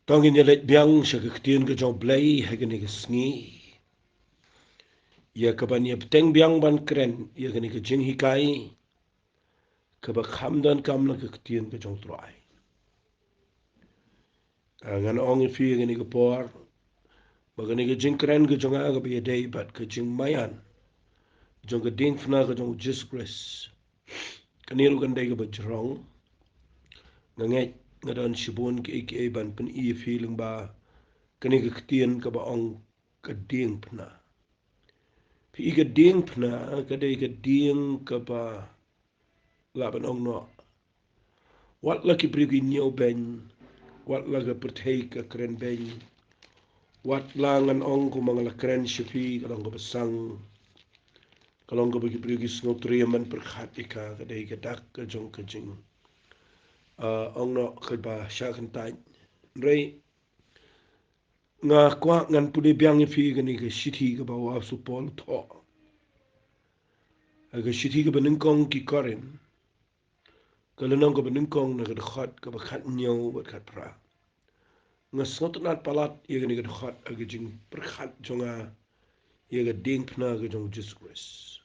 Tongin yalet biang sa kaktian ka jong blay hagani ka sngi. Ya kaban ya beteng biang ban kren ya gani ka jing hikai. Kaba kamdan kam na kaktian ka jong troai. Ngan ong ifi gani ka por. Bagani ka jing kren ka jong aga ba yaday bat ka Jingmaian. Jong ka Diengphna ka jong Jisu Khrist. Kanilu kanday ka ba Jong. Ngangay ngadan sibun ka iki ban pen iya feeling ba. Kani ka kaktian ka ba ong ka Diengphna. Pi ka Diengphna kadai ka dieng ka ba laban ong no. Wat la ki brigi nyaw ben. Wat la ka pertay ka kren ben. Wat la ngan ong ko mga la kren sipi kalong ka basang. Kalong ka bagi brigi snotriaman perkhat ika kadai ka dak ka jong ka jing. Ong no ka ba siya kantay. Ray nga kwa ngan pudi biang ifi ka ni ka siti ka ba wa supol to. Ka siti ka ba ningkong ki korin. Kalanong ka ba ningkong na ka dakhat ka ba khat nyaw ba khat pra. Nga snot nat palat ia ka ni ka dakhat ka jing perkhat jonga ia ka Diengphna ka jong Jisu Khrist.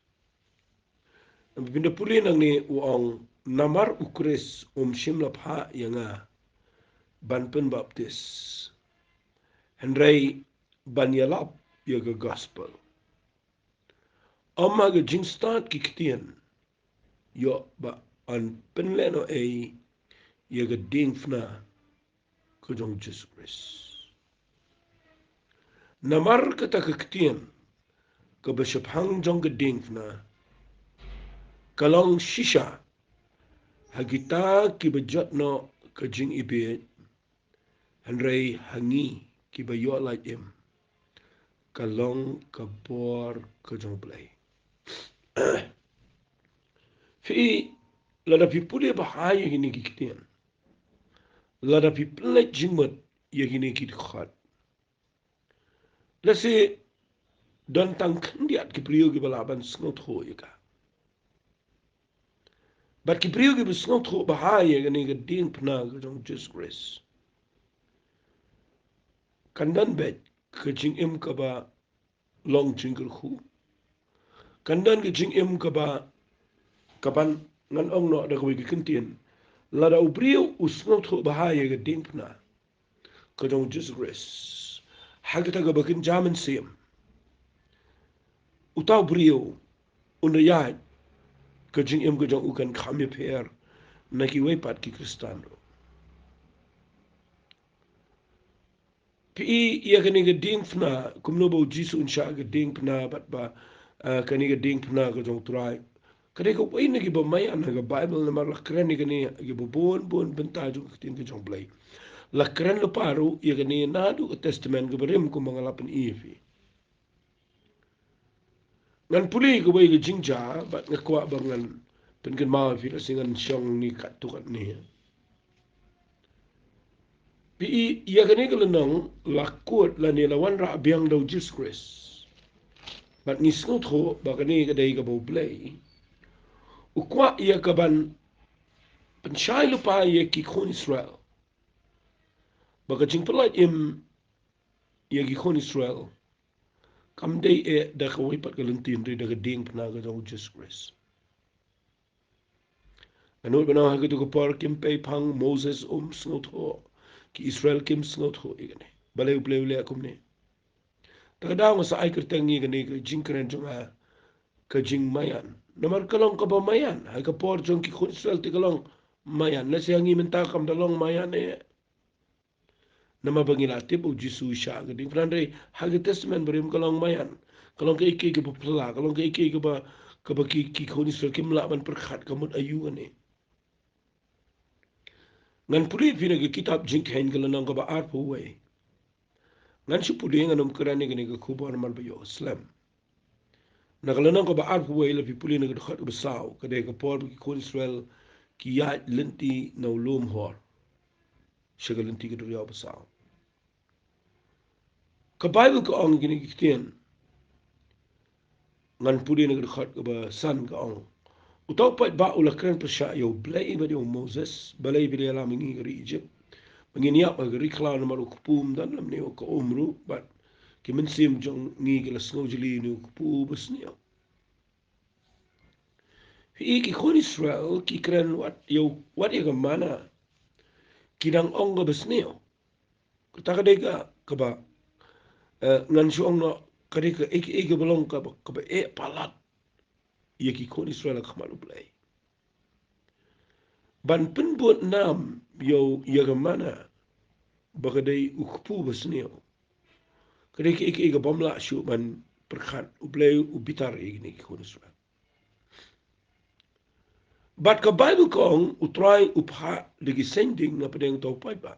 Ang pinda puli nang ni uang namar ukris shimla pha nga banpen baptis. Henry banyalap ia ka gospel. Amma ka jing start ki kitian yo ba an penleno ay ia ka Diengphna ka jong Jisu Khrist. Namar kata ka kitian ka basyapang jong ka Diengphna kalong shisha hagita ki bajot no ka jing ibit Henry hangi ki bayo like im kalong kabor ka jong play. Fi lada pi pudi bahaya gini kitian. Lada pi pelet jingmat ya gini kit khat. Lasi dan tang kendiat ki priyo ki balaban snot ho ika. Bat ki priyo ki snot ho bahaya gini ka Diengphna ka jong Jisu Khrist. Kandan bet ka jing im ka ba long jingkel khu. Kandan ka jing im ka ba kapan ngan ong no da kawai ki kentian. Lada ubriyo usnot ho bahaya ka Diengphna ka jong Jisu Khrist. Hagita ka bakin jaman siyam. Utaw briyo unayat ka jing im ka jong ukan kami per na ki wepat ki Kristano. Pi iya kani ka Diengphna kumno ba Jisu unsya ka Diengphna bat ba kani ka Diengphna ka jong turai. Kani ka wai na ki ba mayan na ka Bible na mar lakren ni kani ki ba bon benta jong kitin ka jong blay. Lakren lo paru iya kani nadu ka testament ka barim ko mga lapan ifi. Ngan puli ka wai ka jingja bat ngakwa ba ngan penkan maafi na singan siyang ni katukat niya. Pi iya kani ka lanang lakot la nilawan ra abiyang daw Jisu Khrist. Bat ngisngot ho ba kani ka day ka blay. Ukwa iya kaban pensyay lupa iya ki kon Israel. Baka jing palat im iya ki kon Israel. Kam day da kawipat ka lantin rin da ka Diengphna ka jong Jisu Khrist. Anot ba na hagito ka par kim pay pang Moses sngot ho. Ki Israel kim sngot ho igani. Balay uplay akum ni. Takadaw nga sa ay kertengi gani ka jing kren jong ka Jingmaian. Namar kalong ka ba mayan? Hay ka por jong ki kon Israel ti kalong mayan. Na siyang iminta kam dalong mayan eh. Nama bangilatip o Jisu siya ka Diengphna rin. Hagi testament barim kalong mayan. Kalong ka iki ka papala. Kalong ka iki ka ba ki kon Israel kim laban perkhat kamot ayuan eh. Ngan puli pina ka kitab jingkain ka lanang ka ba arpo way. Ngan si puli nga nung karani ka ni ka kubo naman ba yung Islam. Nakalanang ka ba arpo way lapi puli na ka dukhat ka basaw. Kada ka por ki kon Israel ki yat linti na ulum hor. Siya ka linti ka duriyaw basaw. Ka Bible ka ang ginikiktiyan. Ngan puli na ka dukhat ka ba san ka ang. Utaw pa ba ulakran pa siya yaw blay ba yung Moses. Balay ba alam nga Egypt. Manginiap agari klau na maru kupum dan lam neo ka umru, but kimensim jong ngi gila snow jili neo kupu bas neo. Hi ki kon Israel ki kren wat ya mana kidang ong ga bas neo. Kutaka deka kaba ngan suong no kadeka eke belong kaba palat ya ki kon Israel ka malu play. Ban penbuat nam ya ga mana bakadai ukupu bas neo. Kadeka eke bomla syu ban perkat uplay ubitar ini ki kon Israel. But ka Bible kong utrai upha lagi sending na pedeng tau pai ba.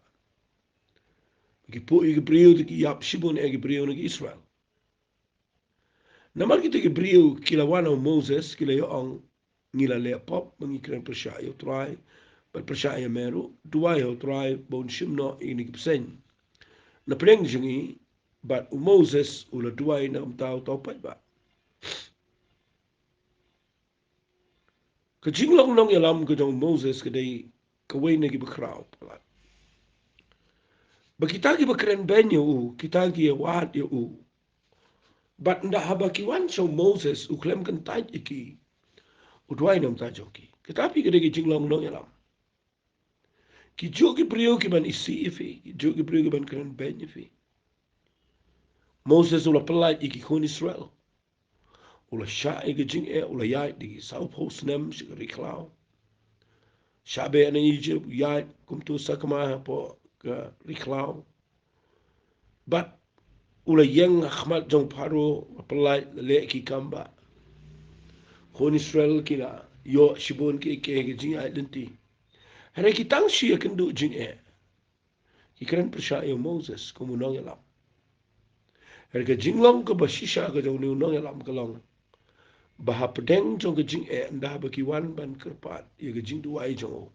Ki po i Gibril ki yap shibon e Gibril ngi Israel. Namal kita Gibril kila wana Moses kila yo ang ngila le pop mangi kren persya yo trai but persya ya meru dua yo trai bon shimno ini kipsen. Na pedeng jingi but Moses ula dua na tau pai ba. Ka jinglong nong yalam ka jong Moses kadai kawai nagi bakraw palat. Bakita ki bakren ben yo kita ki wat yo but nda haba ki wan so Moses uklem kan taj iki udwai nam ta joki kitapi kede ki jinglong nong yalam ki joki priyo ki ban isi ifi ki joki priyo ki ban kren ben ifi Moses ula pelaj iki kon Israel ula sha iki jing ula yai di south post nem shikari klau shabe ana Egypt yai kumtu sakama po ka riklau but ula yang akhmat jong paro pelaj le ki kamba kon Israel kila yo shibon ki ke jing ai lenti hare ki tang shi akan du jing ki kren persya yo Moses kumunong yalam hare ka jinglong ka basisha ka jong nong yalam kalong baha pedeng jong ka jing nda ba ki wan ban kerpat ye ka jing duai jong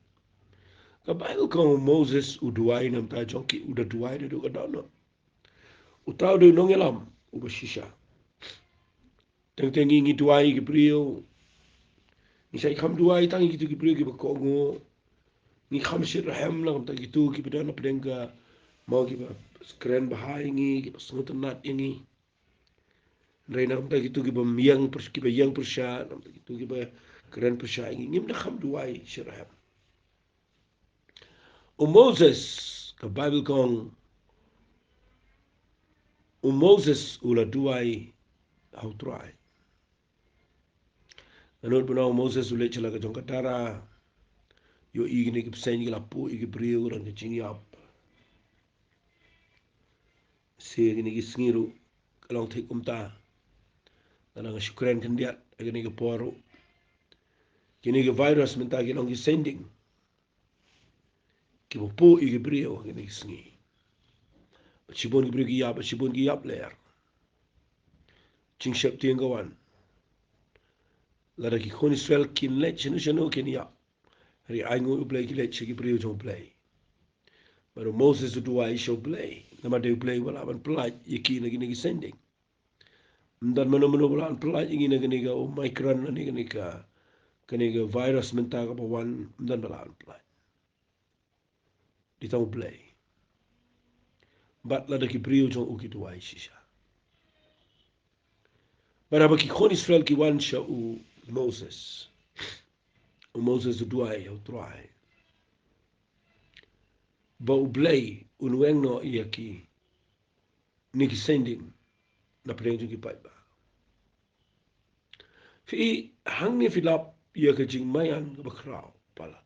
ka Bible ko Moses uduai nam ta jong ki uda duai de do ka dono utau de nong yalam u basisha teng teng ngi duai ki brio ni sai kham duai tang ki tu ki brio ki ba ko ngo ni kham shir ham la ta ki tu ki bidana pedeng ka mau ki ba keren bahai ngi ki ba sungut nat ngi Reina nam ta gitu ki ba miang ki ba yang persya nam ta gitu ki ba keren persya ngi ngim na kham duai shir ham o Moses ka Bible kong o Moses ula duai how try anot bunau Moses ule chala ka jong katara yo igni ki psen ki lapu igi brio ran ki ching yap se igni ki sngiru kalong thik umta nang shukran kan dia igni ki poru kini ki virus menta ki long ki sending ki po igi brio igni ki sngi shibon ki brio ki yap ler ching shep tiang kawan lada ki kon Israel kin let chenu kin yap hari aingu play ki let ki brio jong play Pero Moses uduai show play. Nama dia play wala ban pelaj iki lagi ni sending. Dan mana-mana wala pelaj iki lagi o micron ni kani virus menta ka pawan dan wala pelaj. Di tau play. Bat la ki brio jong uki duai shisha. Bara ba ki kon Israel ki wan sha u Moses. O Moses uduai o try. Ba u play unweng no iya ki ni sending na preng ki pai ba. Fi hang ni filap ia ke Jingmaian ke bakrau pala.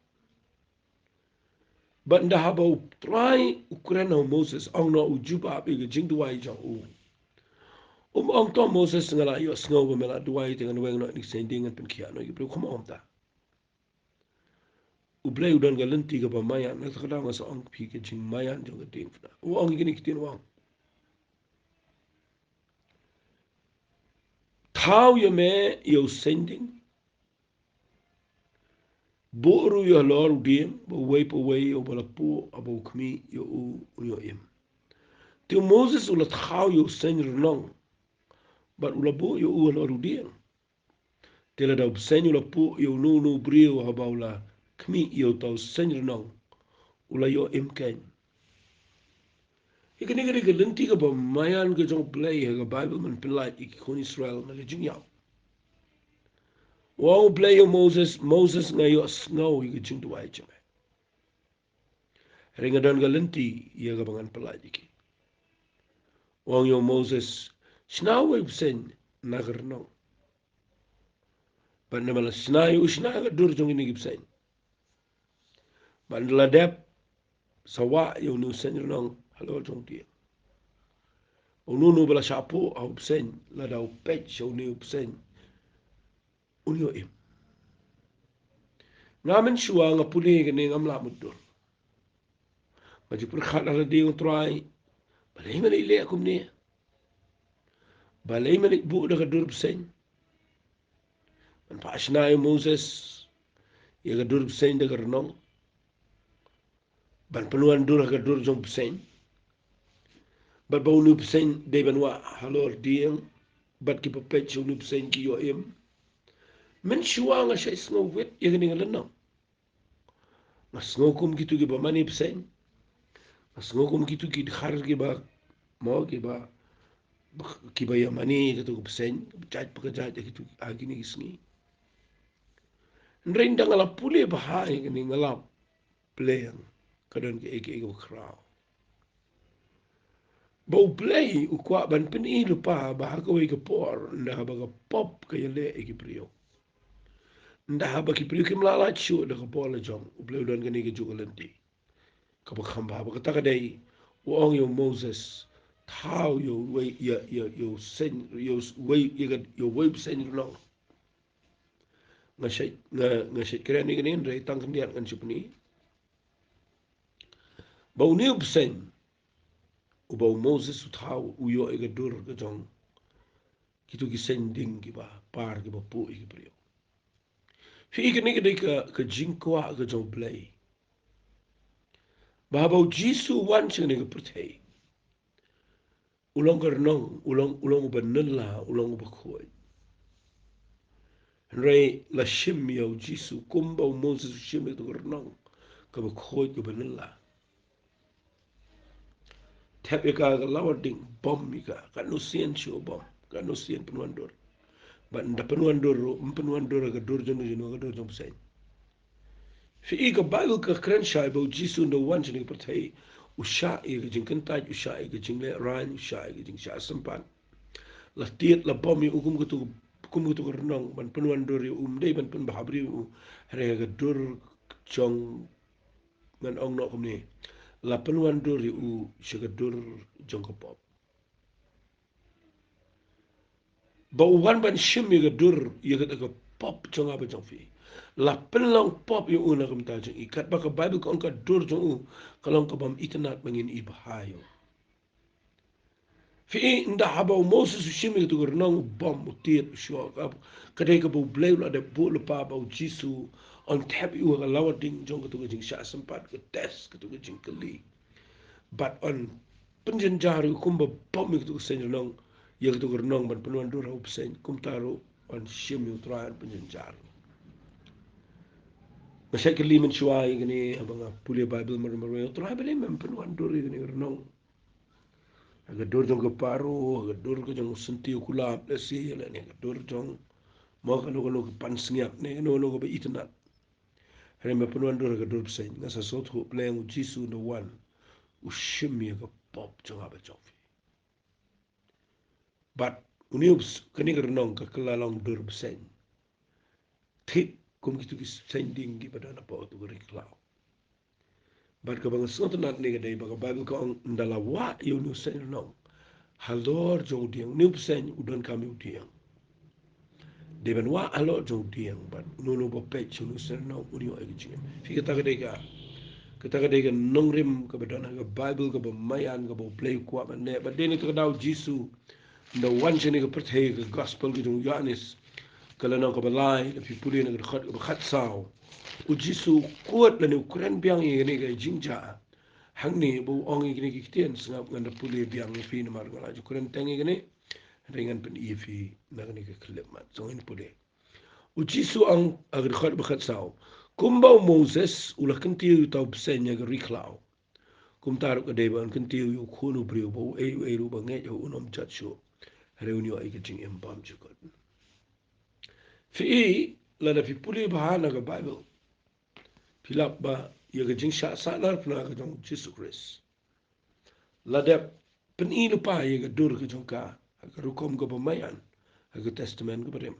But nda haba u try Ukraina Moses ang no u juba bi ke jing duai jang u. Ang to Moses ngala yo sngo ba mela duai dengan weng no ni sending an pen kia no you come on ta. U blai u dan galenti ke pamayan na takada ngasa ang pi ke Jingmaian jang ke Diengphna. U ang gini kitin wang. Tau yo me yo sending Boru yo lor diem, bo wei po wei o bala po abo kmi yo u yo im. Tio Moses ulat khau yo sen renong, but ula bo yo u lor diem. Tela da sen ula po yo no brio haba ula kmi yo tau sen renong, ula yo im ken. Ikan ikan ikan lenti ke pemayan ke jong play ke Bible man pelai ikon Israel na ke jing yau. Wong play yo Moses ngayo snow ikan jing tuai cemai. Ringa dan ke lenti ia ke bangan pelai iki. Wong yo Moses snow web sen nagar nong. Ban namala snow ke dur jong ini gipsen. Ban ladep sawa yo nu sen nong halo jong dia. Ununu bala sapu au sen ladau pech yo nu sen. Unyo im. Ngamen shua nga puli gani ngamla mudur. Maju perkhat ala di utrai. Balai mana ile akum ni. Balai mana bu dah kadur pesen. Man pa asnai Moses. Ia kadur pesen dah karenong. Ban penuan dur kadur jong pesen. Ban bau nu pesen de banwa halor dieng. Ban ki papet jong nu pesen ki yo im. Men shua nga syai sengaw wet. Ia gani ngalenong. Mas ngokum gitu ki ba mani pesen. Mas ngokum gitu ki khar ki ba. Mau ki ba. Kibaya mani gitu pesen. Jaj pakajaj gitu agi ni isngi. Nrein da ngalap puli bahai kini ngalap playang kadang ke eke krau. Bau play ukwa ban peni lupa bahaka wei ke por ndah baga pop ke yele eke prio. Ndah ba ki prio kim lala chu da ke por la jong uplay don kini ke juga lenti. Kabak hamba ba kata kadai wong yo Moses tau yo wei yo sen yo wei yo wei sen long. Ngasih keren ni kini nrai tang kendian kan supni. Bau ni upsen ubau Moses utau uyo ega dur ke jong kitu ki sending ki ba par ki ba pu ki brio. Fi ikene ke jingkwa ke jong play. Ba bau Jisu wan sing ne ke pertei. Ulong kernong ulong ba nella ulong ba khoi. Rei la shim yo Jisu kumbau Moses shim ke kernong ke ba khoi ke ba nella. Tap ika lawading bom ika kanusien show bom kanusien penuan dor. But nda penuan dor ke dor jong jino ke dor jong sen. Fi ika Bible ka kren shai bau Jisu no wan jini pertai usha ika jing kentaj usha ika jing le ran usha ika jing sha sempan. La tiet la bom i kum kutu renong ban penuan dor yu dei ban pen bahabri u re ke dor jong ngan ong no kumni. La penuan dor yu shikadur jong ke pop. Bau wan ban shim yu ke dur yu ke pop jong apa jong fi. La penlang pop yu una kum ta jong ikat baka Bible ka ongka dur jong u kalong ka bam itanat mangin ibahayo. Fi nda habau Moses shim yu ke renong bom utiet shua ka kadai ka bau blay la de bu lepa bau Jisu on tap yu ka lawading jong ka jing sha sempat ke tes ka jing keli. But on penjen jari kumba bom yu ka sen renong ya ka renong ban penuan dur hau sen kum taru on shim yu traan penjen jari. Masya kali mencuai gini abang pulih Bible meremere tu lah beli mempenuan dur gini renong. Agak dur jong keparu, agak dur ke jong senti kulap lesi lah ni, agak dur jong mau kalau kepan sengiap ni, kalau ke itnat. Hari mempenuan dur agak dur besar. Ngasa sot hu peleng Jisu no one, ushimi agak pop jong apa jong. But uniups kini renong ke kelalong dur besar. Tip kum gitu sending di pada apa tu beriklau. But kabang sot nat ni kadai baga Bible ka ong ndala wa yu nu sen no. Halor jong dieng ni sen udon kami udieng. Deben wa halor jong dieng but nu bo pech nu sen no udio egi jing. Fi kata kadai ka nongrim ka badana ka Bible ka mayan ka bo play kwa man ne but deni ka daw Jisu the one chini ka perthei ka gospel ka jong Yohanes kala no ka balai ka fi puli na ka khat saw. U Jisu kuat la ni ukuran biang ini ka jingja. Hang ni bu ong ini kiktian sengap nganda puli biang fi na mar ngala ukuran tengi gini ringan pen fi na ni ka klemat so in puli. U Jisu ang agar khat bakhat saw. Kumbau Moses ula kenti tau psenya ka riklau. kum taru ka deba an kentiu yu khunu brio bo e ru ba nge yo unom chat sho reunio ai ka jing em bam chukot fi la da fi puli ba na ga bible pilap ba ya ga jing sha sa lar pna ga jong Jesus Khrist la da pen I lupa ya ga dur ka jong ka ga rukom ga ba mayan ga testament ga barem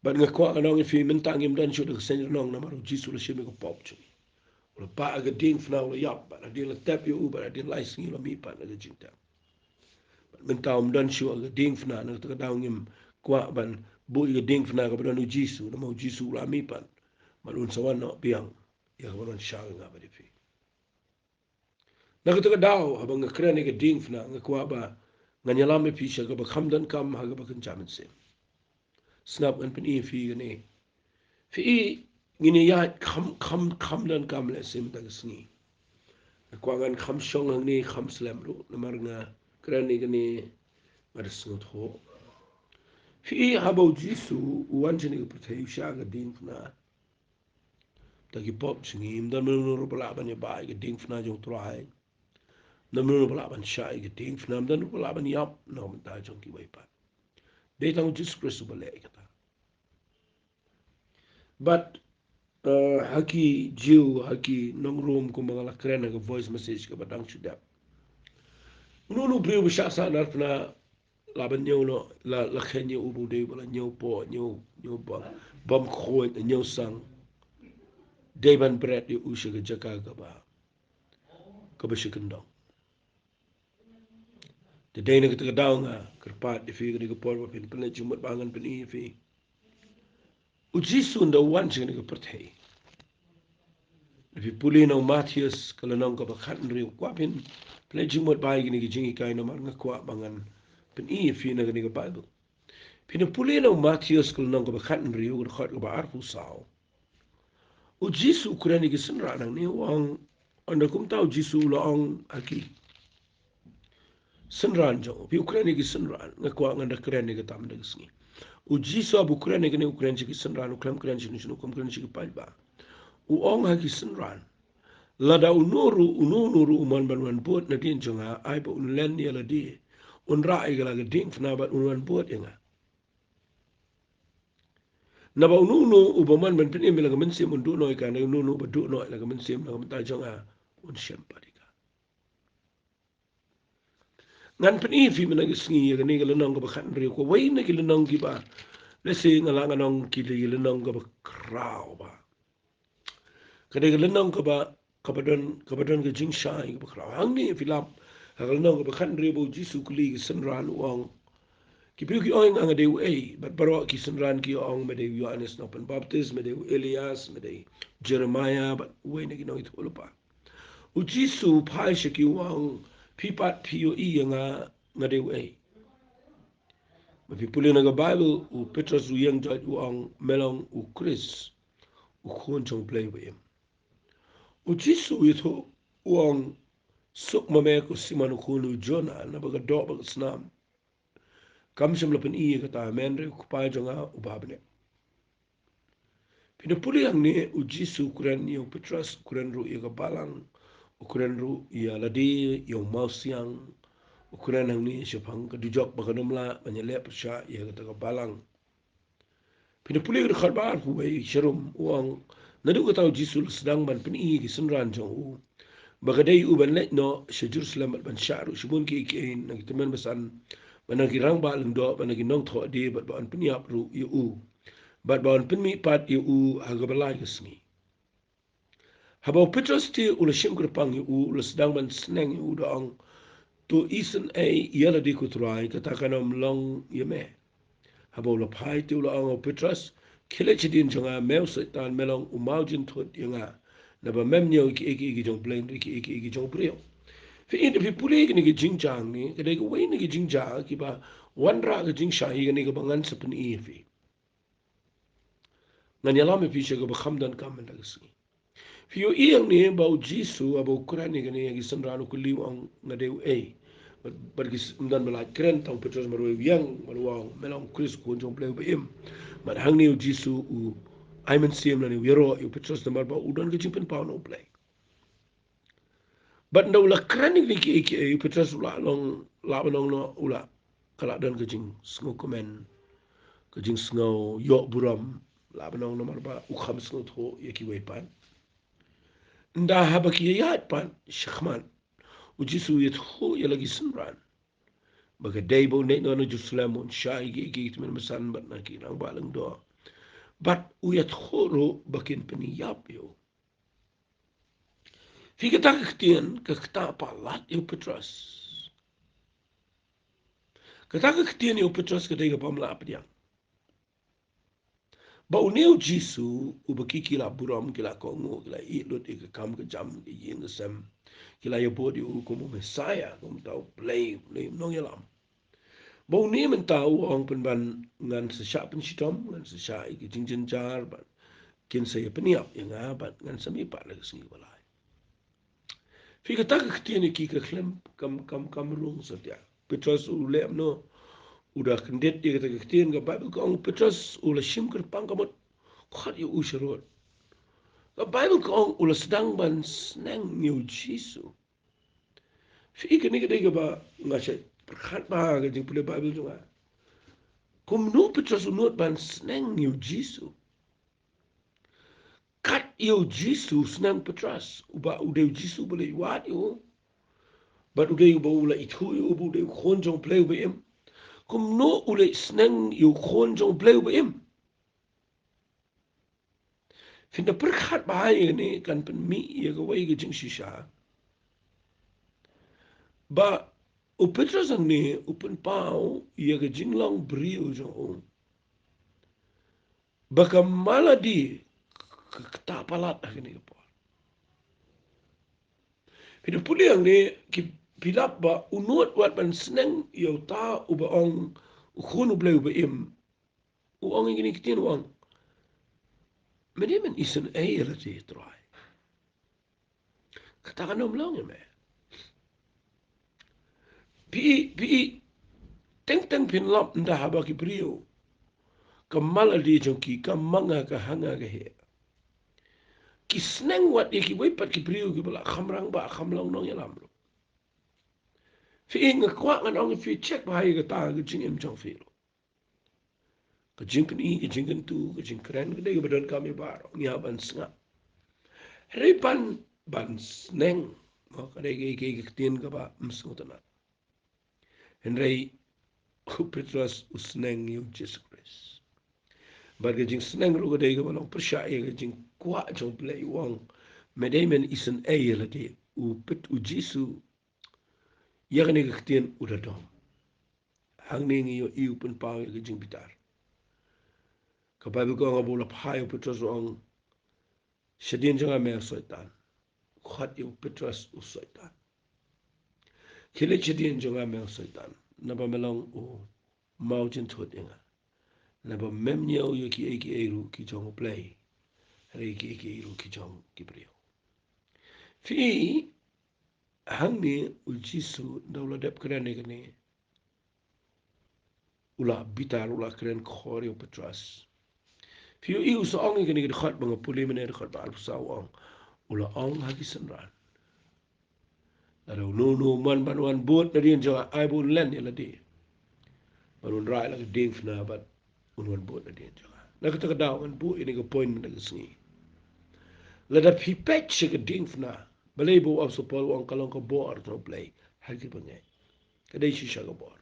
ban nga kwa ga nong fi mentang im dan sho da sen nong na maru Jesus la shime ga pop chu la pa ga Diengphna la yap ba la tap yu ba la lai singi la mi pa na ga jing ta mentang dan sho ga Diengphna na ta daw ngim kwa ban bu ga Diengphna ga ba no Jisu na mo Jisu la mi pan malun sawan no biang ya ga ban sha nga ba di fi na ka daw abang nga kren ga Diengphna nga kwa ba nga nyalam me pisha ga ba khamdan kam ha ga ba kan jamin se snap an pen I fi ga ne fi I ngini ya khamdan kam le sim ta sngi kwa ngan kham shong ang ni kham slam ru na mar nga kren ga ne mar sngot ho fi I habo Jisu wan jini ga prthai sha ga Diengphna ta ki pop sngi im dan no ro bala ban ba ga Diengphna jong trai namnu bala ban sha ga Diengphna dan bala ban yap no man ta jong ki bai pa de tang Jesus Christ ba le ka ta but haki jiu haki nong room ko mga lakrena ga voice message ka badang chuda nunu brio ba sha sa nar na laban nyo no la khenye ubu de bala nyo po nyo bam khoi nyo sang deban bread yu usha ga jaka ga ba shikandong de de ne ga daw nga karpat de fi ga por ba pin pin jumat bangan pin I fi ujisu nda wan jing ga perthei fi pulino Matthias kala nong ka bakhat ri kwa pin pledging mot bai gini jingi kai no mar nga kwa bangan pin I fi na gani ga bible pin pulino Matthias kala nong ka bakhat ri u khot ba ar fu sao u Jisu kurani gi sin ra nang ni wang anda kum tau Jisu la ong aki sin ran jo fi kurani gi sin ran nga kwa nganda kurani ga tam da gisni u Jisu abu kurani gani kurani gi sin ran u klam kurani gi nu kum kurani gi pa ba u ong ha gi sin ran lada unuru uman ban buat na din jonga ai ba unlen ya ladi unra ai gala Diengphna ba unwan buat inga na ba ununu ubaman ban pin emila gamin sim undu noi ka na ununu ba du noi la gamin sim na gamin ta jonga un shem padika ngan pin I fi mana gisngi ya gani gala nong ba khan ri ko wai na gila nong gi ba le se ngala nong ki le gila nong ba krao ba kada gila nong ba kabadon ga jing shai ga krao hang ni filap hagal nong ba khan ri bo Jisu kuli gi san ran wang ki piu ki oing anga deu but baro ki san ran ki ong me deu Yohanes no pen baptist me deu Elias me deu Jeremiah but we ne ki no it ulupa u Jisu pai she ki wang pipat piu I nga deu ma fi puli na ga Bible u Petrus u yang judge u ong melong u Khrist u khon chong play we u Jisu u tho u ong suk ma me ko simanu khonu Jonah na ba ga do ba snam kam sem lapen I kata menre kupai jonga ubabne pina puli ang ni u Jisu kuren ni u Petrus kuren ru I ka balang ukuren ru I ladi I mausiang ukuren ang ni sepang ka dijok bakanumla banyale persya I kata ka balang pina puli ka kharbar huwai serum uang nadu kata u Jisu sedang ban pin I ki senran jong u bagadai u ban let no se Jerusalem ban syaru sebun ki ikein nang temen besan banagi rang ba lendo banagi nong tho de bat ban peniap ru u bat ban penmi pat u hagabalai gesni habau Petrus ti ula shim gerpang u ula sedang ban sneng u dong to isen yala di kutrai katakan om long yeme habau la pai ti ula ang Petrus kile chidin jonga meu setan melong umaujin thot yanga na ba mem nyo ki jong bleng ki jong brio fi in fi puli ni ki jingjang ni kada ki wei ni ki jingjang ki ba wanra ki jingsha hi ni ka bangan sa pen I fi ngan yala me fi shega ba khamdan kam na gsi fi yo iyang ni ba Jisu abo kurani ni ki sanrano ku liw ang ngade bar ki ndan mala kren tau Petrus maru yang maru melong Khrist ko jong play ba im mar hang ni Jisu u aimen sim na ni yero Petrus na mar ba udan ki jingpen pa no play But no la krani ki Petrus ula long la banong no ula kala dan kejing sngo komen kejing sngo yo buram la banong no marba ukham sngo tho yeki wepan. Nda haba ki yat pan shkhman ujisu yet ho yalagi sunran. Baga daybo ne no Jerusalem on shai gi men masan bat na ki nang balang do. But uyat khoro bakin pani yap yo. Fika tak ktien ka kta palat yo Petrus. Kata ktien yo Petrus ka dega pamla apdiang. Ba uneu Jisu ubaki kila buram kila kongo kila ilut ika kam ke jam ke yin sem kila ya bodi u como Messiah como tau play nong yalam. Ba uneu mentau ong penban ngan sesyak pensitom ngan sesyak ika jingjen jar ban kin saya peniap yang abat ngan sami pak lagi sengi balai. Fika tak ketien iki ke klem kam rung setia. Petrus ulem no udah kendet dia kata ketien ke Bible ko ong Petrus ula sim ke depan kamot khat yu usharot. Ke Bible ko ong ula sedang ban senang yu Jisu. Fika ni kedai ke ba ngasih perkhat ba ke jing pule Bible tu ah. Kum nu Petrus unut ban senang yu Jisu. Kat yu Jisu senang Petrus. Uba udah Jisu boleh wat yu. But udah yu ba ula itu yu udah konjong play uba em. Kum no ule senang yu konjong play uba em. Finda perkhat bahaya ni kan penmi ia kawai ke jing shisha. Ba u Petrus ang ni upen pau ia ke jing long brio jong. Baka maladi ketapalat ni ke po. Finda puli ang ni ki pilap ba unut wat ban senang iau ta uba ong ukun ublay uba im. Uong ingini kitin uong. Men isen ei rati try. Katakan om long me. Pi teng pinlap nda haba ki brio. Kamal di jong ki kamanga ka hanga ka he. Ki senang wat ye ki wepat ki brio ki bala khamrang ba khamlong nong yalam lo. Fi nga kwa ngan ong fi check ba hai ka ta ka jing em jong fi lo. Ka jing kan i, ka jing kan tu, ka jing kren ka dega badan kami baro. Ni haban senga. Ripan ban senang. Ka dega i ketien ka ba msutana. Henry Petrus usneng yu Jesus Khrist. Baga jing seneng ru gade ga balong percaya ga jing kwa jong play wang medemen isen ayela de u pet u Jisu yagne ga ktien udadom. Hang ni yo iu pen pa ga jing bitar. Ka Bible ko nga bola phai Petrus wang sedin janga me soitan. Khat yu Petrus u soitan. Kile sedin janga me soitan. Naba melong u mau jin thot inga. Naba mem nyau yu ki eru ki jong play. Hari ki eru ki jong ki brio. Fi hang ni u Jisu daula dep kren ni ula bitar ula kren khori u Petrus. Fi u so ong ni khat bang puli mene khat ba sa ong ula ong hagi sanran. Aro no man wan bot na din jo ai bun len ya ladi. Barun rai la Diengphna bat unwan bot na din jo. Nakata ka daw an bu ini ka point na singi. Lada pipet siya ka Diengphna. Balay bo ab so pol wang kalong ka boar no play. Hagi bangay. Kaday siya ka boar.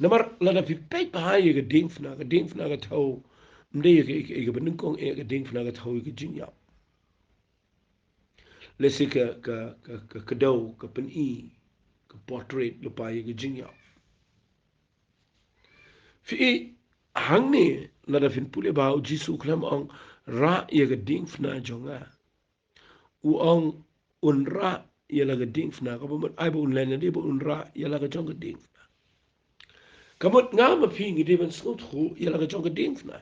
Namar lada pipet bahaya ka Diengphna ka tau. Mday ka benungkong ka Diengphna ka tau ka jinyap. Lesi ka daw ka peni ka portrait lupay ka jinyap. Fi hang ni lada fin puli bao Jisu klam ang ra ya ka Diengphna jonga. Uang unra ya laga Diengphna kamu ai ba unlen dia ba unra ya laga jong ka Diengphna. Kamu ngama pingi dia ban skut khu ya laga jong ka Diengphna.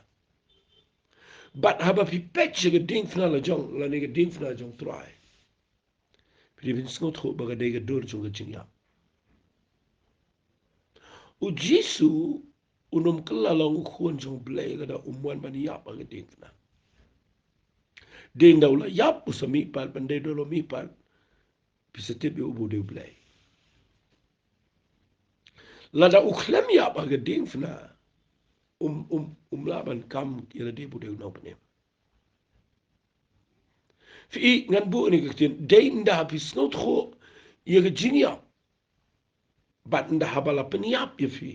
But haba pi patch ka Diengphna la jong la ni ka Diengphna jong try. Pi ban skut khu ba ka de ka dur jong ka jingya. U Jisu unum kelalong khun jong blay kada umwan ban yap ka Diengphna. Ding daw la yap usami pal pandai dolo mi pal. Pisatip yo ubu de play. Lada uklem ya baga Diengphna laban kam ila de bu de no pene. Fi ngan bu ni ketin de nda pisnot kho ye jingya bat nda habala peniap ye fi.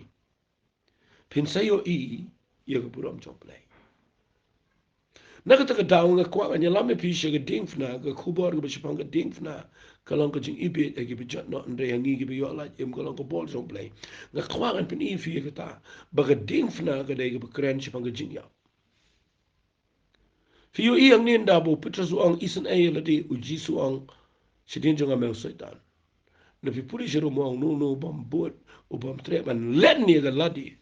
Pinsayo ye buram play. Nakata ka daw nga kwa kanya lame pisha ka Diengphna ka kubor ka basipang ka Diengphna kalong ka jing ibit ay gibijat no andre hangi gibiyo la im kalong ka bol jong play nga kwa kan pin ifi ka ta baga Diengphna ka day ka bakren sipang ka jing ya fiyo iyang ninda bo putra suang isan ay ladi u Jisu ang sidin jong amel saitan na fi puli siya mo ang nuno bambut o bamtreban len niya ka ladi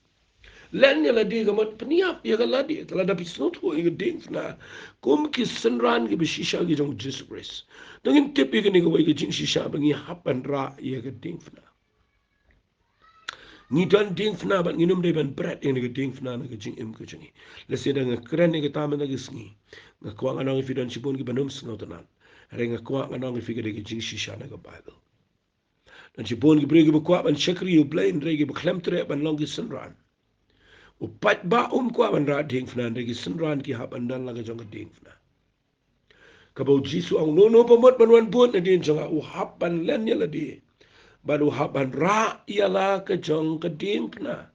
len niya ladi ka mat peniap ya ka ladi kala da pisnot ko yung Diengphna kum ki senran ki bisisha ki jong Jisu Khrist nangin tip yung ni ka way ka jing sisha bangi hapan ra ya ka Diengphna ni dan Diengphna ban nginum de ban bret yang ni ka Diengphna na ka jing im ka jingi lasi da nga kren ni ka tama na gisngi nga kwa nga nang ifidan sipon ki banum singaw tanan re nga kwa nga nang ifika de ka jing sisha na ka Bible dan sipon ki bre ki bakwa ban shakri yu blain re ki baklem tre ban long ki senran upat ba kwa ban ra Diengphna re ki senran ki hapan dan la ka jong ka Diengphna kabau Jisu ang nono pamot banwan buat na din jong u hapan len ya la di baru hapan ra ialah ka jong ka Diengphna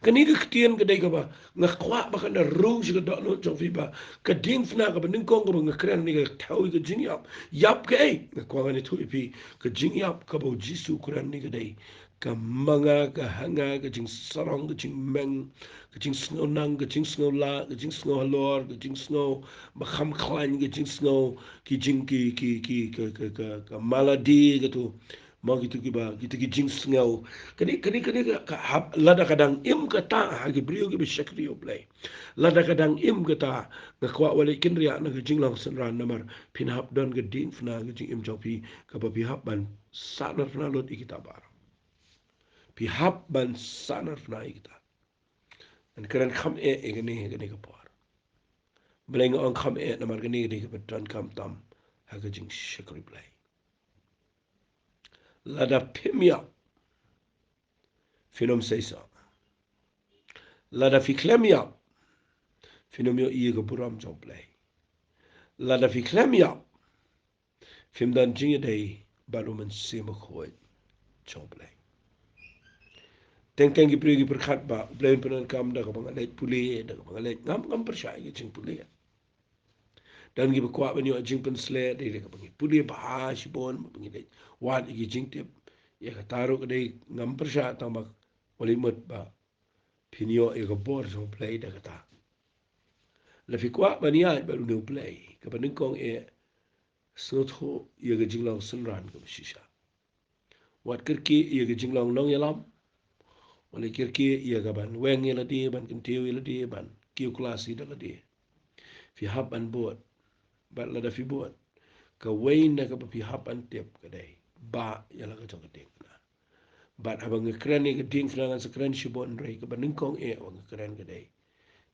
kani ka ketian ka dai ka ba nga kwa ba ka na ru si ka dok no jong fi ba ka Diengphna ka ba ning kong ka ba nga kren ni ka tau ka jing yap ka ay nga kwa nga ni tu ipi ka jing yap ka bau Jisu kren ni ka dai ka manga ka hanga ka jing sarong ka jing meng ka jing snow nang ka jing snow la ka jing snow halor ka jing snow ba kham khlain ka jing snow ki jing ka maladi ka tu mau gitu kiba gitu ki jing snow kani ka hab lada kadang im ka ta ha ki brio ki bishakri yo play lada kadang im ka ta nga kwa wale kinria na ka jing lang senran namar pin hab don ka Diengphna ka jing im jopi ka ba pi hab ban sanar na lot ikitabar pihap ban sanar fna ikta an karen kham gani ka par bleng on kham na mar gani ka betan kam tam ha ga jing shakri play lada pimya finom seisa lada fi klemya finom yo iye ka buram jong play lada fi klemya fim dan jing dei baluman sema khoy jong play teng teng gi perkhat ba blame penan kam da ka bangalai puli da ka bangalai ngam persya gi jing puli dan gi bakwa ban yo jing pen sle de ka bangi puli ba si bon bangi de wat gi jing tip ya ka taru ka de ngam persya tambak wali mot ba pinyo e ka bor so play da ka ta la fi kwa ban ya ba lu play ka ban kong e snot ho ye ga jing long sun ran ka shisha wat kirki ye ga jing long nong yalam wala kirki iya gaban weng ila di ban kintiu ila di ban kiu klasi dala di fi hab an buat bat lada fi buat ka wain na ka fi hab an tip ka dai ba yala ka jong ka Diengphna bat abang ka kren ni ka Diengphna kan sa kren si bon rei ka ban kong e wang ka kren ka dai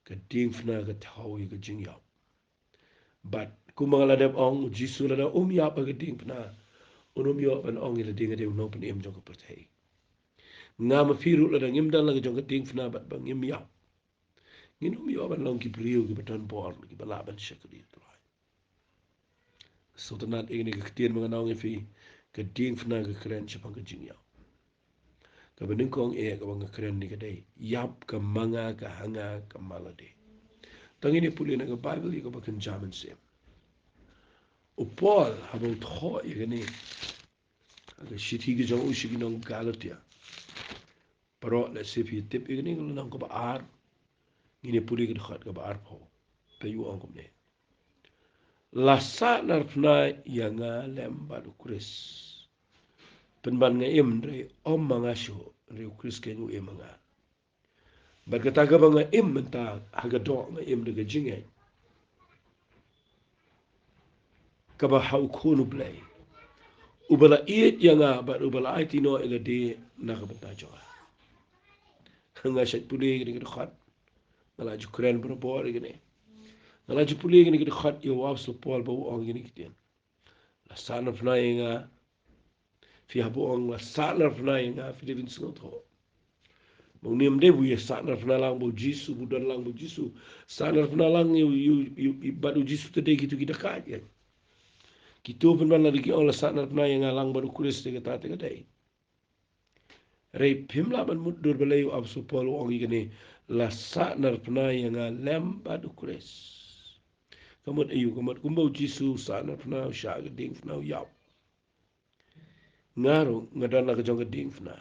ka Diengphna ka tau ka jing yap bat kumang lada ong Jisu lada yap ka Diengphna yap an ong ila di nga di no pen im jong ka pertai nga mafiru la ngim dan la jong ka Diengphna bat bang ngim ya nginum yo ban long ki brio ki batan bor ki bala ban shakri trai so tanat ini ka tien mga naong fi ka Diengphna ka kren chapang ka jing ya ka baning kong e ka bang kren ni ka dai yap ka manga ka hanga ka malade tangini puli na ka Bible ka bakan jaman sem o Paul about ho ye ni ka shiti ki jong ushi ki nong Galatia pero la se fi tip ini ko nang ko ba ar ini puli ki khat ka ba ar pho pe yu ang ko ne la sa nar fna yanga lemba du Khrist penban nga im re om manga sho re Khrist ke nu emanga ba ka ta ga ba nga im ta ha ga do nga im de ga jinge ka ba ha ko nu play ubala iet yanga ba ubala aiti no ila de na ka ba ta jo nga shat puli ki khat ngala ju kren bro bor gene ngala ju puli ki khat yo wa so Paul ba ong gini kiten la sana pna inga fi habuang la sana pna inga fi devin sngot ho mong niam de buye sana pna lang bo Jisu budan lang bo Jisu sana pna lang you badu Jisu tede gitu kita kaje kitu pun bana diki ola sana pna inga lang badu Khrist te kata te kadai rei pimla ban mudur belayu absu polo ongi gani la sana pna inga lem badu Khrist kamut ayu kamut kumbo Jisu sana pna sha Diengphna yap ngaru ngadana ka jong Diengphna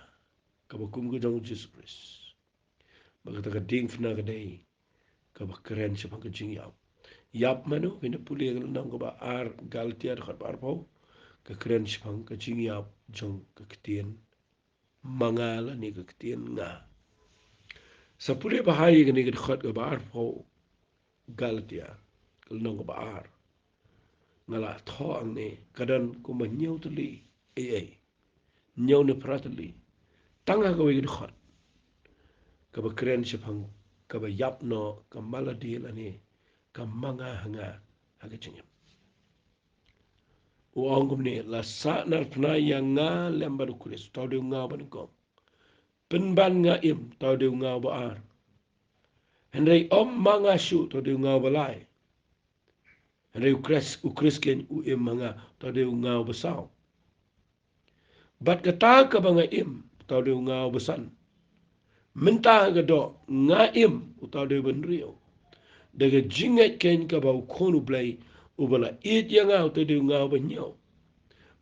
kabakum ka jong Jesus Christ bagata ka Diengphna ka dai kabakren siya ka jing yap manu kina puli ka nang ka ba ar galtiar ka ba arpaw ka kren siya ka jing yap jong ka kitien mangala ni ka kitien nga sa puli bahaya ka ni ka dikhat ka ba arpaw galtiar ka nang ka ba ar ngala tho ang ni kadan kumanyaw tuli ay nyaw ni pratali tanga ka wigi dikhat kaba kren sipang kaba yap no ka maladi lani ka manga hanga haga jingim uang kumni la sa nar pna yang nga lemba du Khrist tau de nga ban ko penban nga im tau de nga ba ar henrei om manga shu tau de nga ba lai henrei ukris ken u im manga tau de nga ba sao bat kata ka banga im tau de nga ba san minta ga do nga im utau de ben rio daga jingat ken ka ba konu blai ubala it yang au te de nga ba nyau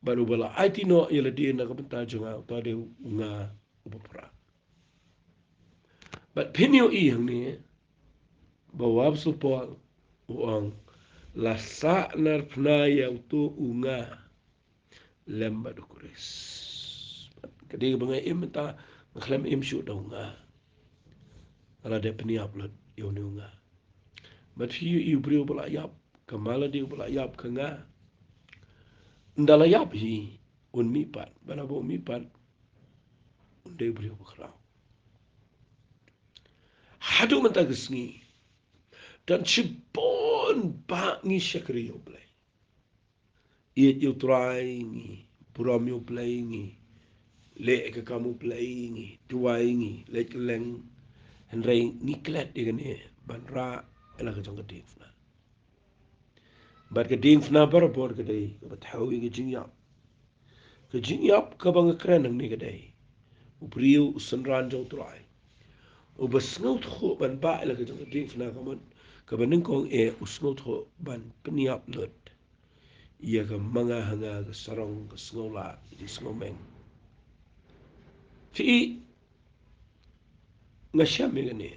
baru ubala IT no yela di na ka benta junga utau de nga ubapra but pinyo i yang ni ba wab supol uang la sa nar pna ya utu unga lemba du Khrist kadi banga im ta ngklem im shu da nga ala de peniap lot yo ni nga but you brio bala yap kamala di bala yap kanga ndala yap hi un mi pat bana bo mi pat unde brio bakra hadu man tagisngi dan chibon ba ngi shakri yo play it you try ngi puram yo play ngi le ka kamu play ngi tuai ngi le leng henrei ngi klet digane ban ra ela ka jong Diengphna bat ka Diengphna barabor ka dai ka thawi ka jing yap ka bang kren ni ka dai ubriu usanran jong trai ubasngot kho ban ba ela ka jong Diengphna ka man ka banin kong usngot kho ban peniap lot ia ka manga hanga ka sarong ka sngola di snomeng fi ngasya me gani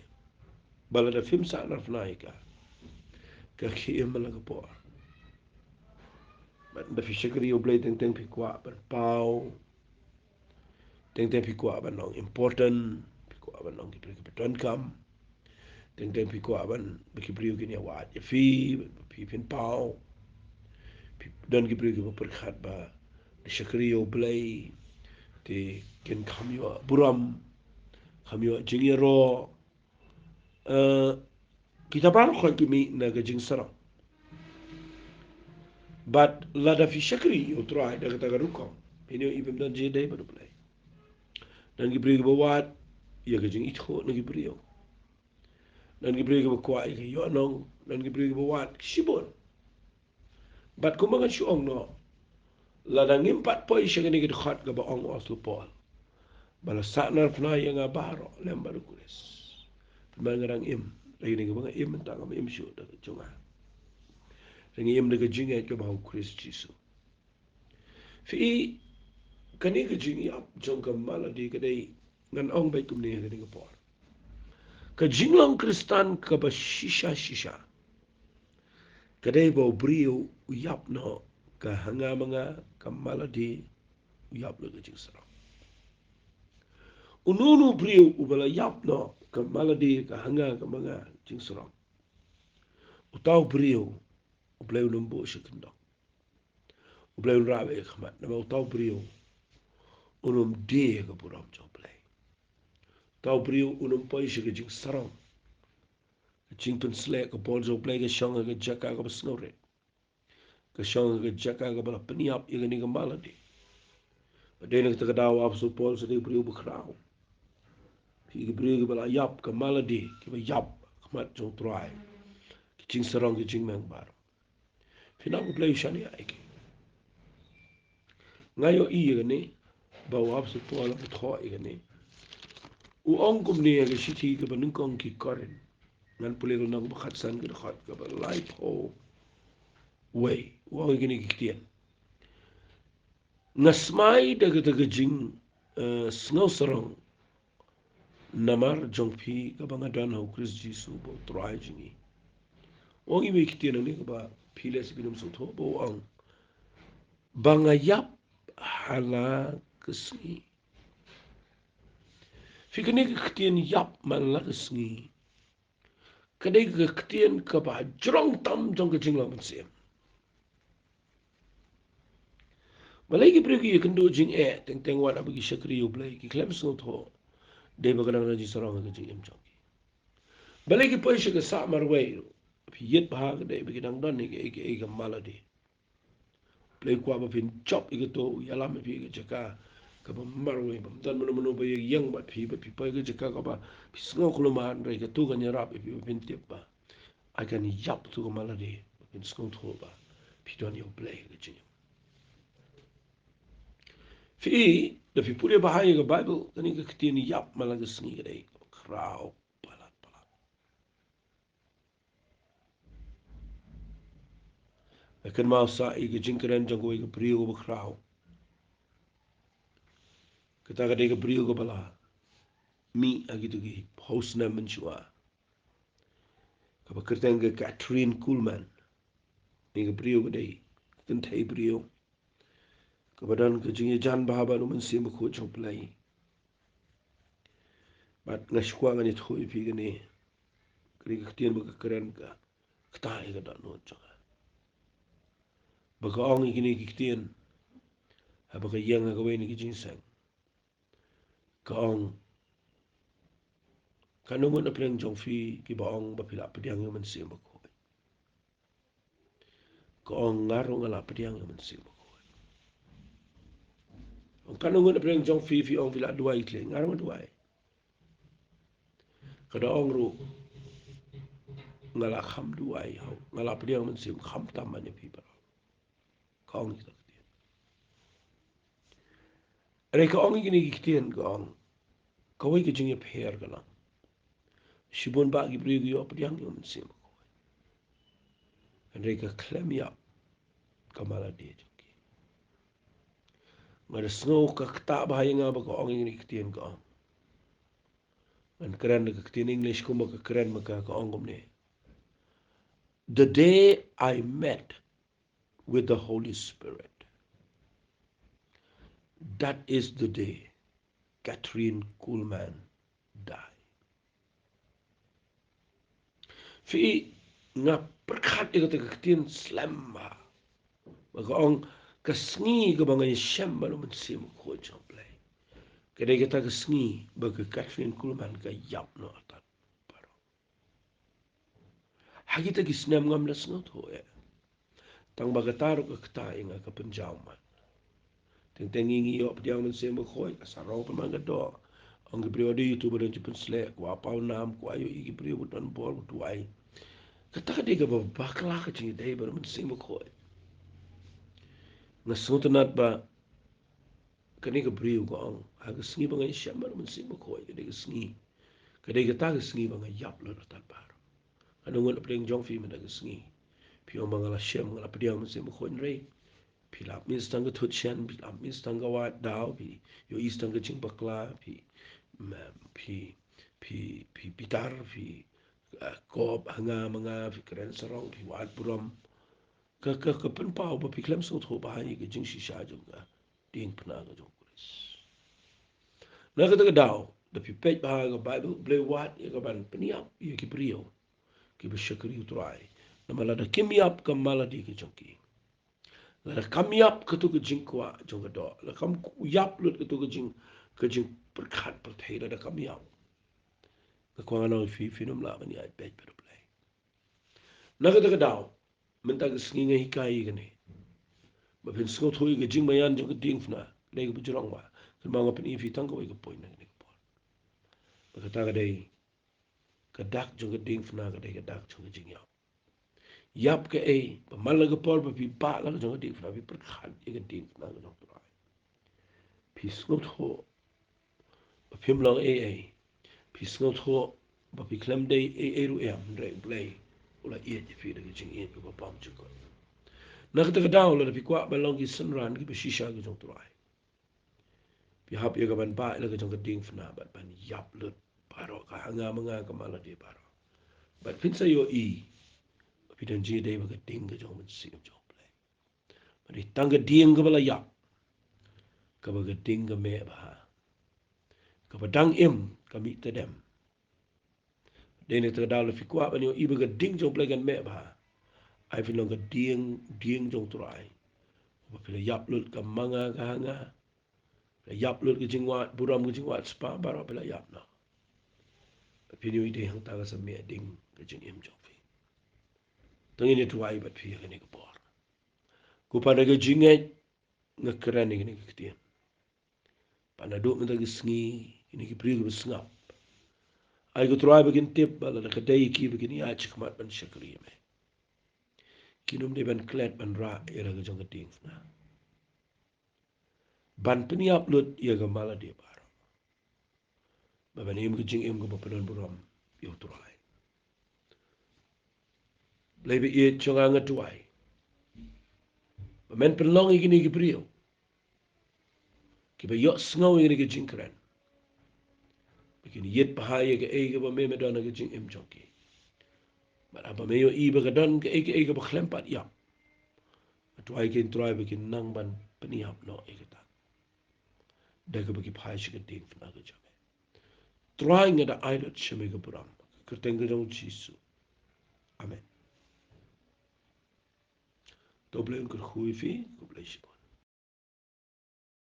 bala da film sa na fnaika ka khiem la ka por but da fi shakri o blade teng pi kwa ban pau teng pi kwa ban nong important pi kwa ban nong ki pi kam teng pi kwa ban ki brio ki wa ya fi fin pau dan ki brio ki per khat ba shakri o blade ti ken khamyo buram khamyo jingero kita bar ko kimi na ga jing sarang but la da fi shakri yo try da ta ga ruko pinyo ibem dan je dai ba play dan gi brig ba wat ya ga jing itho na gi brio dan gi brig ba kwa ga yo nong dan gi brig ba wat shibon but kuma ga shuong no la da ngim pat po isha ga ni gi khat ga ba ong oslo pol bala sa nar fna ya nga baro lemba du Khrist mangarang im lagi ni ga ba im ta ga im shu da jonga Ringi im daga jinga ka ba Khrist Jisu. Fi kani ka jingi ap jong ka maladi ka dai ngan ong bai kum ne ka ni ka por. Ka jinglang Kristan ka ba shisha. Ka dai ba brio uyap no ka hanga mga ka maladi uyap no ka jing sarang. Ununu brio ubala yap no ka maladi ka hanga ka mga jing sarang. Utaw brio ublay numbo siya kendo. Ublay rawe kamat na mau tau brio unum dia ka puram jo play. Tau brio unum pai siya ka jing sarang. Ka jing tun slek ka pol jo play ka shanga ka jaka ka basngore. ke shong ke jaka ke bala peniap i ni ke maladi padena ke daw apostol Paul se brio bekrau pi ke brio ke bala yap ke maladi ke ba yap mat jong trai ke jing sarong ke jing meng bar fina ko play shani ai ke ngayo i ke ni ba apostol Paul ke tho i ke ni u ong kum ni ke shiti ke banung kong ki koren ngan pule ko nang bakhat san ke khat ke ba life ho way wa ke ni ki tien ngasmai daga jing snow sarong namar jongpi ka banga dan ho Khrist Jisu bo try jingi o i me kitena ni ba piles binum so tho bo ang banga yap hala kesni fikini kitien yap man la kesni kadai ke kitien ka ba jrong tam jong ke jing la man sem malai ki pregi kendo jing teng teng wa abagi shakri yo blai ki klem so tho de ba kadang ji sarong ke jing em jong balai ki poisha ke sa marway pi yet ba ga de bi dang don ni ke maladi play kwa ba pin chop i to yala me pi ke jaka ka ba marway ba dan mono ba yang ba pi pa ke jaka ka ba pi sngo khlo ma re ke tu ga ni rap pi pin tip ba I can yap tu ga maladi pin sngo tho ba pi don yo play ke jing fi da fi pure ba ha ga bible ni ke tin yap malaga sngi ga dei krao kan mau sa i ke jingkren jang ko i ke brio ba krau kita ka de ke brio ko bala mi agi tu ki host na menchua ka ba kerteng ke Catherine Kuhlman ni ke brio ko dei kan thai brio ka badan ke jingi jan ba ba no men sim ko chop lai bat ngashkwa ngani thui pi ke ni kri ke tien ba ka kren ka kta i ka da no cha ba ka ong i ni ki tien ha ba ka yang ka we ni ki jing sang ka ong kanungun na preng jong fi ki ba ong ba pila pediang yo men sim ko ka ong ngarung ala pediang yo men sim ko ong kanungun na preng jong fi ong pila duai kle ngarung duai kada ong ru ngala kham duai ho ngala pediang men sim kham tam man pi ba ka ong ki re ka ong ki ni ki tien ka ong ka wai ki jing ye pher ka la shibon ba ki bri yo pediang yo men sim ko re ka klem ya ka mala de ngada snow ka kta ba nga ba ka ong ni ki tien ka ong an keren ka tien English ko ka keren ma ka ong ne the day I met with the Holy Spirit, that is the day Catherine Kuhlman died. Fi nga perkhat ika ta katin slamma. Baka ong kasngi ka bangay siyam ba naman sim ko jang play. Kada kita kasngi baka Catherine Kuhlman ka yap no atan. Paro. Hagita gisnam ngam las no to Tang baka taro ka kta inga ka penjaman. Tengi ngi op diang man sim ko asaro pa man do. Ang periode itu pada cepat selek, ku apau nam, ku ayo iki periode dan bol tuai. Kata dia ke bakla ke cing dai ber men sing ko. Ngasut nat ba kani ke brio ko ang aga sngi ba ngai sham ber men sing ko de ke sngi. Kadai ke ta ke sngi ba ngai yap lo tat bar. Anu ngot pring jong fi men ke sngi. Pi om ngala sham ngala pediang men sing ko rei. Pi lap min stang ke thut shan, pi lap min stang ke wat dau pi yo istang ke cing bakla pi pitar pi kop hanga manga pi keren sarong pi wat buram ka pen pau ba pi klem so tho ba ni ke jing shi sha jong ga Diengphna ga jong Khrist na ka daw da pi pej ba ga bible ble wat ye ka ban peniap ye ki brio ki be shakri utrai na mala da kimiap ka mala di ke jong ki la kam yap ka tu ke jing kwa jong ga do la kam yap lut ka tu ke jing perkhat per thai da kam yap ka kwa na fi nom la ban ai pej per play na ka daw men ta sngi ngai kai ga ne ba pin sko thui ke Jingmaian jong ke Diengphna le ke bujrong wa kan ma ngapin ifi tang ko ke point na ni por ba kata ka dei ka dak jong ke Diengphna ka dei ka dak jong ke Jingyao yap ke ba mal ke por ba pi ba la jong ke Diengphna pi per khan ke Diengphna ka jong tuai pi sko tho ba phim long pi sko tho ba pi klem dei ru em re play ula ye fi de jing ye ba pam chu ko na ka ta daw la pi kwa ba long ki sun ran ki ba shisha ka jong tuai pi hap ye ka ban ba la ka jong ke Diengphna ba ban yap lut paro ka hanga manga ka mala de paro ba pin sa yo pi dan ji dei ba ka ding ka jong man si jong play ba di tang ka ding ka bala yap ka ba ka ding ka me ba ka ba dang im ka mi ta dem de ne ta daw la pi kwa ba ni i ba ka ding jong play kan me ba ai fi long ka ding jong tuai ba pi la yap lut ka manga ka hanga la yap lut ka jingwat buram ka jingwat spa ba ro pi la yap na pi ni de hang ta ka sa me ding ka jing im jong fi tang ni tuai ba pi ka ni ka por ku pa da ka jinge nga kran ni ka ti pa na do me da ka sngi ni ki pri ka snga ai ko tuai ba kin tip ba la ka dei ki ba kin ya chik mat ban shakri me kinum de ban klet ban ra era ka jong ka Diengphna ban pini upload ia ga mala de bar ba ban im jing im go panon buram yo tuai lebe e chonga nga tuai ba men penlong igini gi brio ki ba yo sngaw igini gi jing kran begini yet bahaya ga e ga ba me me dona ga jing im jonki ba aba me yo i ba ga don ga e ga ba khlempat ya tuai kin tuai ba kin nang ban pini up no e ga ta da ga ba ki phai shi ga Diengphna ga jame tuai nga da ai lot sheme ga buram kerteng ga jong Jisu amen doble un kur khui fi ko ble shi